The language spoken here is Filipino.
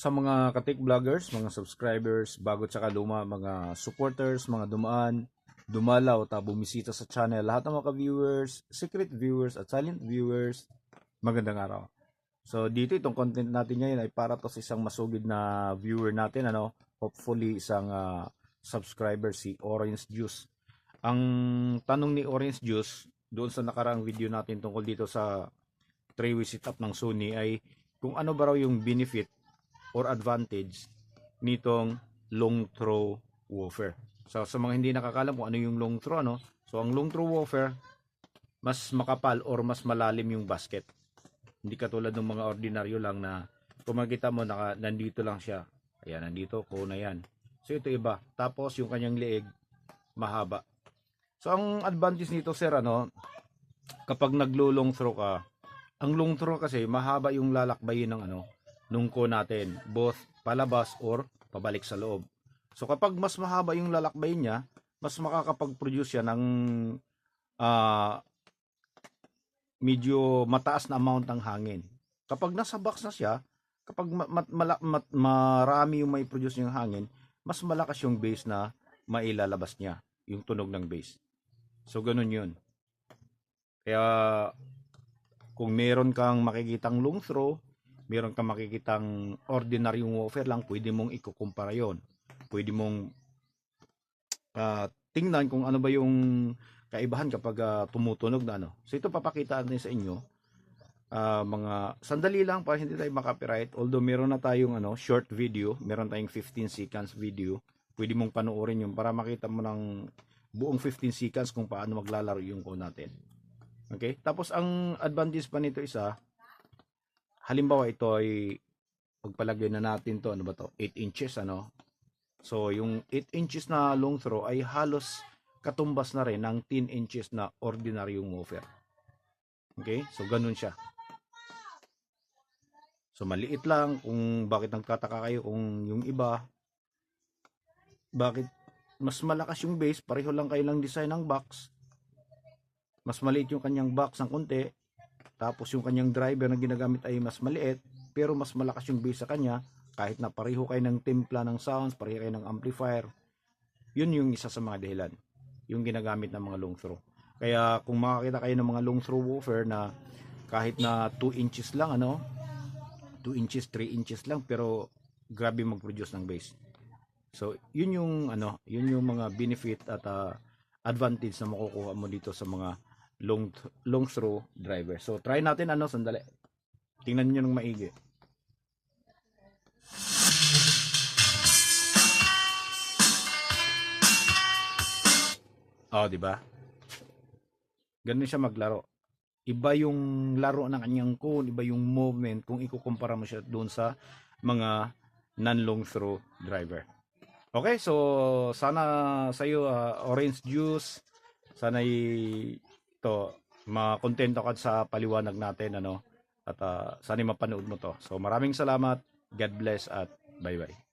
sa mga katik vloggers, mga subscribers, bago tsaka luma, mga supporters, mga dumaan, dumalaw, bumisita sa channel, lahat ng mga viewers, secret viewers at silent viewers, magandang araw. So dito itong content natin ngayon ay para to sa isang masugid na viewer natin, hopefully isang subscriber, si Orange Juice. Ang tanong ni Orange Juice doon sa nakaraang video natin tungkol dito sa 3-way setup ng Sony ay kung ano ba raw yung benefit or advantage nitong long throw woofer. So sa mga hindi nakakalam kung ano yung long throw, so ang long throw woofer, mas makapal or mas malalim yung basket. Hindi katulad ng mga ordinaryo lang na kung makita mo nandito lang siya. Ayan, nandito, na yan. So ito iba. Tapos yung kanyang leeg mahaba. So ang advantage nito sir, kapag naglo-long throw ka, ang long throw kasi mahaba yung lalakbayin ng nung natin, both palabas or pabalik sa loob. So kapag mas mahaba yung lalakbayin niya, mas makakapag-produce siya ng medyo mataas na amount ng hangin. Kapag nasa box na siya, kapag marami yung may produce yung hangin, mas malakas yung bass na mailalabas niya, yung tunog ng bass. So ganun yun. Kaya kung meron kang makikitang long throw, meron kang makikitang ordinaryong woofer lang, pwede mong ikukumpara yon. Pwede mong tingnan kung ano ba yung kaibahan kapag tumutunog na So ito papakita natin sa inyo. Mga sandali lang para hindi tayo makapiright. Although meron na tayong short video, meron tayong 15 seconds video. Pwede mong panoorin yun para makita mo ng buong 15 seconds kung paano maglalaro yung natin. Okay? Tapos ang advantage pa nito isa, halimbawa ito ay pagpalagay na natin to, 8 inches So yung 8 inches na long throw ay halos katumbas na rin ng 10 inches na ordinaryong woofer. Okay? So ganun siya. So maliit lang, kung bakit nagtataka kayo kung yung iba bakit mas malakas yung bass, pareho lang kayo lang design ng box. Mas maliit yung kanyang box ng konti. Tapos yung kanyang driver na ginagamit ay mas maliit, pero mas malakas yung bass sa kanya, kahit na pareho kayo ng timpla ng sounds, pareho kayo ng amplifier. Yun yung isa sa mga dahilan, yung ginagamit ng mga long throw. Kaya kung makakita kayo ng mga long throw woofer na kahit na 2 inches lang, 2 inches, 3 inches lang, pero grabe mag-produce ng bass. So yun yung yun yung mga benefit at advantage na makukuha mo dito sa mga long throw driver. So try natin sandali. Tingnan niyo ng maigi. Di ba? Ganun siya maglaro. Iba yung laro ng kanyang cone, iba yung movement kung ikukumpara mo siya doon sa mga non-long throw driver. Okay, so sana sa iyo Orange Juice, sana ito makontento ka sa paliwanag natin at sana mapanood mo to. So maraming salamat. God bless at bye-bye.